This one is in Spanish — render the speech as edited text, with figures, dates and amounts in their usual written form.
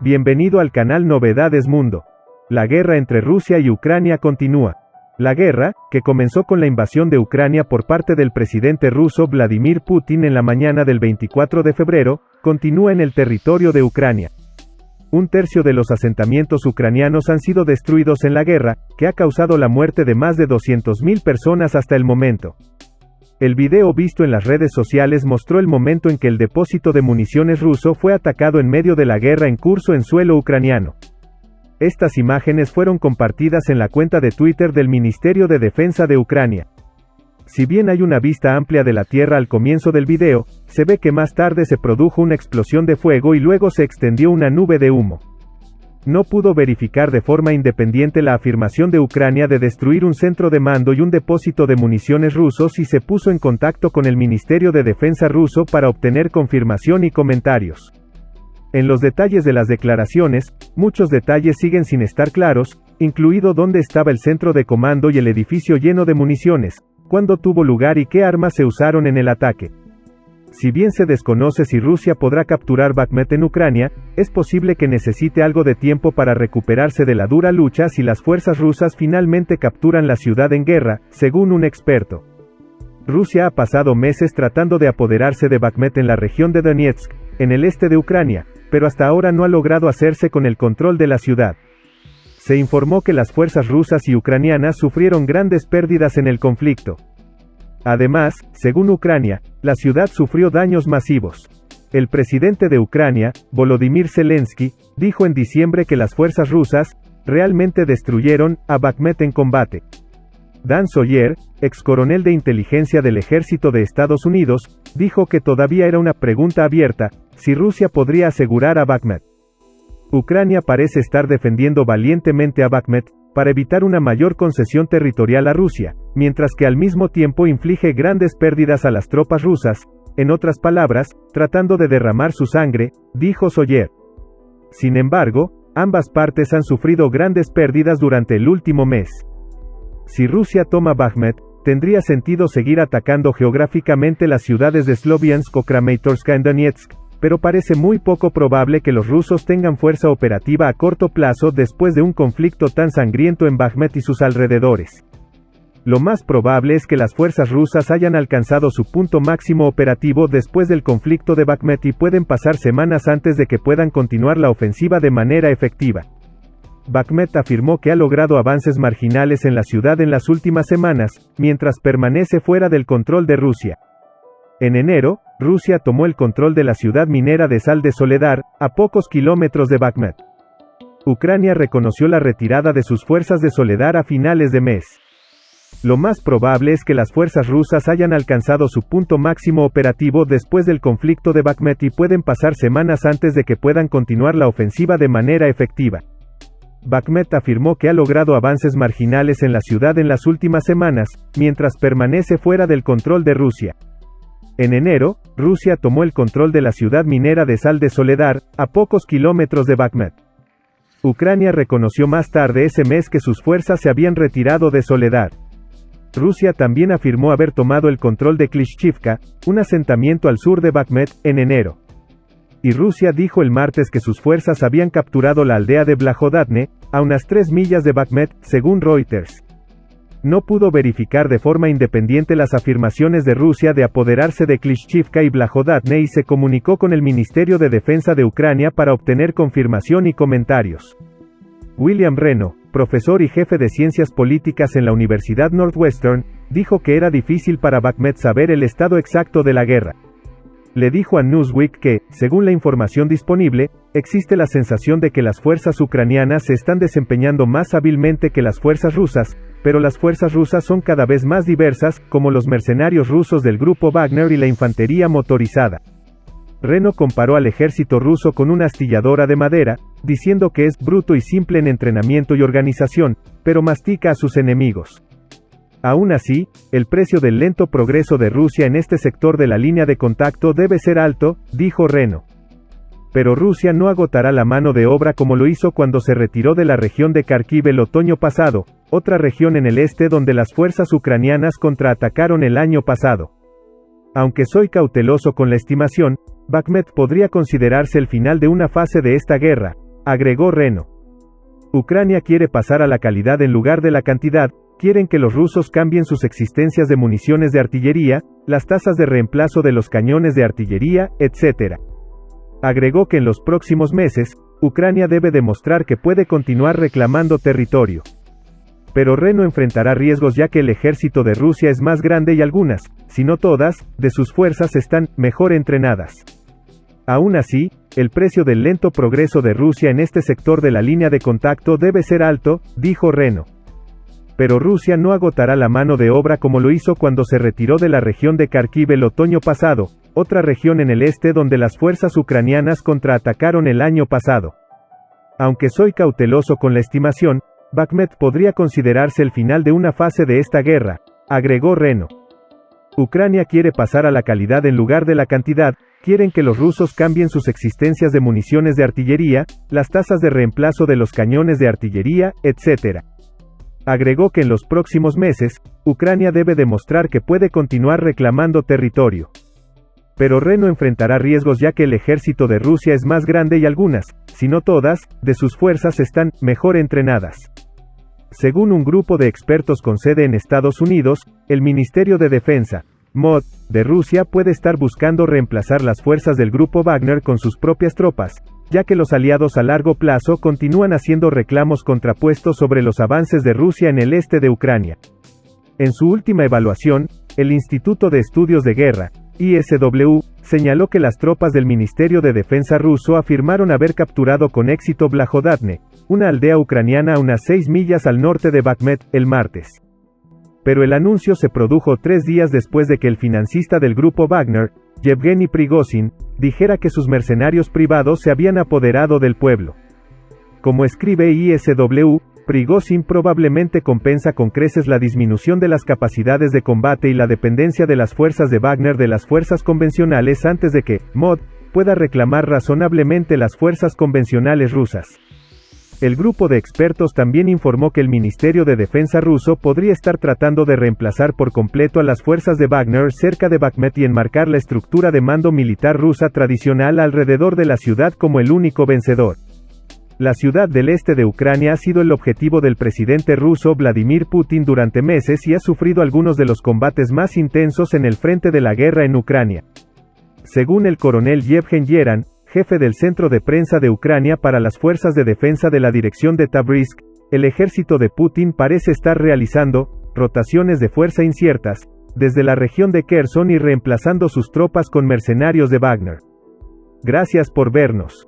Bienvenido al canal Novedades Mundo. La guerra entre Rusia y Ucrania continúa. La guerra, que comenzó con la invasión de Ucrania por parte del presidente ruso Vladimir Putin en la mañana del 24 de febrero, continúa en el territorio de Ucrania. Un tercio de los asentamientos ucranianos han sido destruidos en la guerra, que ha causado la muerte de más de 200.000 personas hasta el momento. El video visto en las redes sociales mostró el momento en que el depósito de municiones ruso fue atacado en medio de la guerra en curso en suelo ucraniano. Estas imágenes fueron compartidas en la cuenta de Twitter del Ministerio de Defensa de Ucrania. Si bien hay una vista amplia de la tierra al comienzo del video, se ve que más tarde se produjo una explosión de fuego y luego se extendió una nube de humo. No pudo verificar de forma independiente la afirmación de Ucrania de destruir un centro de mando y un depósito de municiones rusos y se puso en contacto con el Ministerio de Defensa ruso para obtener confirmación y comentarios. En los detalles de las declaraciones, muchos detalles siguen sin estar claros, incluido dónde estaba el centro de comando y el edificio lleno de municiones, cuándo tuvo lugar y qué armas se usaron en el ataque. Si bien se desconoce si Rusia podrá capturar Bakhmut en Ucrania, es posible que necesite algo de tiempo para recuperarse de la dura lucha si las fuerzas rusas finalmente capturan la ciudad en guerra, según un experto. Rusia ha pasado meses tratando de apoderarse de Bakhmut en la región de Donetsk, en el este de Ucrania, pero hasta ahora no ha logrado hacerse con el control de la ciudad. Se informó que las fuerzas rusas y ucranianas sufrieron grandes pérdidas en el conflicto. Además, según Ucrania, la ciudad sufrió daños masivos. El presidente de Ucrania, Volodymyr Zelensky, dijo en diciembre que las fuerzas rusas realmente destruyeron a Bakhmut en combate. Dan Sawyer, ex coronel de inteligencia del ejército de Estados Unidos, dijo que todavía era una pregunta abierta, si Rusia podría asegurar a Bakhmut. Ucrania parece estar defendiendo valientemente a Bakhmut, para evitar una mayor concesión territorial a Rusia, mientras que al mismo tiempo inflige grandes pérdidas a las tropas rusas, en otras palabras, tratando de derramar su sangre, dijo Sawyer. Sin embargo, ambas partes han sufrido grandes pérdidas durante el último mes. Si Rusia toma Bakhmut, tendría sentido seguir atacando geográficamente las ciudades de Sloviansk o Kramatorsk en Donetsk, pero parece muy poco probable que los rusos tengan fuerza operativa a corto plazo después de un conflicto tan sangriento en Bakhmut y sus alrededores. Lo más probable es que las fuerzas rusas hayan alcanzado su punto máximo operativo después del conflicto de Bakhmut y pueden pasar semanas antes de que puedan continuar la ofensiva de manera efectiva. Bakhmut afirmó que ha logrado avances marginales en la ciudad en las últimas semanas, mientras permanece fuera del control de Rusia. En enero, Rusia tomó el control de la ciudad minera de Sal de Soledar, a pocos kilómetros de Bakhmut. Ucrania reconoció la retirada de sus fuerzas de Soledar a finales de mes. Lo más probable es que las fuerzas rusas hayan alcanzado su punto máximo operativo después del conflicto de Bakhmut y pueden pasar semanas antes de que puedan continuar la ofensiva de manera efectiva. Bakhmut afirmó que ha logrado avances marginales en la ciudad en las últimas semanas, mientras permanece fuera del control de Rusia. En enero, Rusia tomó el control de la ciudad minera de Sal de Soledar, a pocos kilómetros de Bakhmut. Ucrania reconoció más tarde ese mes que sus fuerzas se habían retirado de Soledar. Rusia también afirmó haber tomado el control de Klishchivka, un asentamiento al sur de Bakhmut, en enero. Y Rusia dijo el martes que sus fuerzas habían capturado la aldea de Blagodatne, a unas 3 millas de Bakhmut, según Reuters. No pudo verificar de forma independiente las afirmaciones de Rusia de apoderarse de Klishchivka y Blagodatne y se comunicó con el Ministerio de Defensa de Ucrania para obtener confirmación y comentarios. William Reno, profesor y jefe de ciencias políticas en la Universidad Northwestern, dijo que era difícil para Bakhmut saber el estado exacto de la guerra. Le dijo a Newsweek que, según la información disponible, existe la sensación de que las fuerzas ucranianas se están desempeñando más hábilmente que las fuerzas rusas, pero las fuerzas rusas son cada vez más diversas, como los mercenarios rusos del grupo Wagner y la infantería motorizada. Reno comparó al ejército ruso con una astilladora de madera, diciendo que es bruto y simple en entrenamiento y organización, pero mastica a sus enemigos. Aún así, el precio del lento progreso de Rusia en este sector de la línea de contacto debe ser alto, dijo Reno. Pero Rusia no agotará la mano de obra como lo hizo cuando se retiró de la región de Kharkiv el otoño pasado, otra región en el este donde las fuerzas ucranianas contraatacaron el año pasado. Aunque soy cauteloso con la estimación, Bakhmut podría considerarse el final de una fase de esta guerra, agregó Reno. Ucrania quiere pasar a la calidad en lugar de la cantidad, quieren que los rusos cambien sus existencias de municiones de artillería, las tasas de reemplazo de los cañones de artillería, etc. Agregó que en los próximos meses, Ucrania debe demostrar que puede continuar reclamando territorio. Pero Reno enfrentará riesgos ya que el ejército de Rusia es más grande y algunas, si no todas, de sus fuerzas están mejor entrenadas. Aún así, el precio del lento progreso de Rusia en este sector de la línea de contacto debe ser alto, dijo Reno. Pero Rusia no agotará la mano de obra como lo hizo cuando se retiró de la región de Kharkiv el otoño pasado, otra región en el este donde las fuerzas ucranianas contraatacaron el año pasado. Aunque soy cauteloso con la estimación, Bakhmut podría considerarse el final de una fase de esta guerra, agregó Reno. Ucrania quiere pasar a la calidad en lugar de la cantidad, quieren que los rusos cambien sus existencias de municiones de artillería, las tasas de reemplazo de los cañones de artillería, etc. Agregó que en los próximos meses, Ucrania debe demostrar que puede continuar reclamando territorio. Pero Reno enfrentará riesgos ya que el ejército de Rusia es más grande y algunas, si no todas, de sus fuerzas están mejor entrenadas. Según un grupo de expertos con sede en Estados Unidos, el Ministerio de Defensa, MOD, de Rusia puede estar buscando reemplazar las fuerzas del grupo Wagner con sus propias tropas, ya que los aliados a largo plazo continúan haciendo reclamos contrapuestos sobre los avances de Rusia en el este de Ucrania. En su última evaluación, el Instituto de Estudios de Guerra, ISW, señaló que las tropas del Ministerio de Defensa ruso afirmaron haber capturado con éxito Blagodatne, una aldea ucraniana a unas 6 millas al norte de Bakhmut, el martes. Pero el anuncio se produjo 3 días después de que el financista del grupo Wagner, Yevgeny Prigozhin, dijera que sus mercenarios privados se habían apoderado del pueblo. Como escribe ISW, Prigozhin probablemente compensa con creces la disminución de las capacidades de combate y la dependencia de las fuerzas de Wagner de las fuerzas convencionales antes de que MOD pueda reclamar razonablemente las fuerzas convencionales rusas. El grupo de expertos también informó que el Ministerio de Defensa ruso podría estar tratando de reemplazar por completo a las fuerzas de Wagner cerca de Bakhmut y enmarcar la estructura de mando militar rusa tradicional alrededor de la ciudad como el único vencedor. La ciudad del este de Ucrania ha sido el objetivo del presidente ruso Vladimir Putin durante meses y ha sufrido algunos de los combates más intensos en el frente de la guerra en Ucrania. Según el coronel Yevhen Yeran, jefe del Centro de Prensa de Ucrania para las Fuerzas de Defensa de la Dirección de Tabrisk, el ejército de Putin parece estar realizando rotaciones de fuerza inciertas desde la región de Kherson y reemplazando sus tropas con mercenarios de Wagner. Gracias por vernos.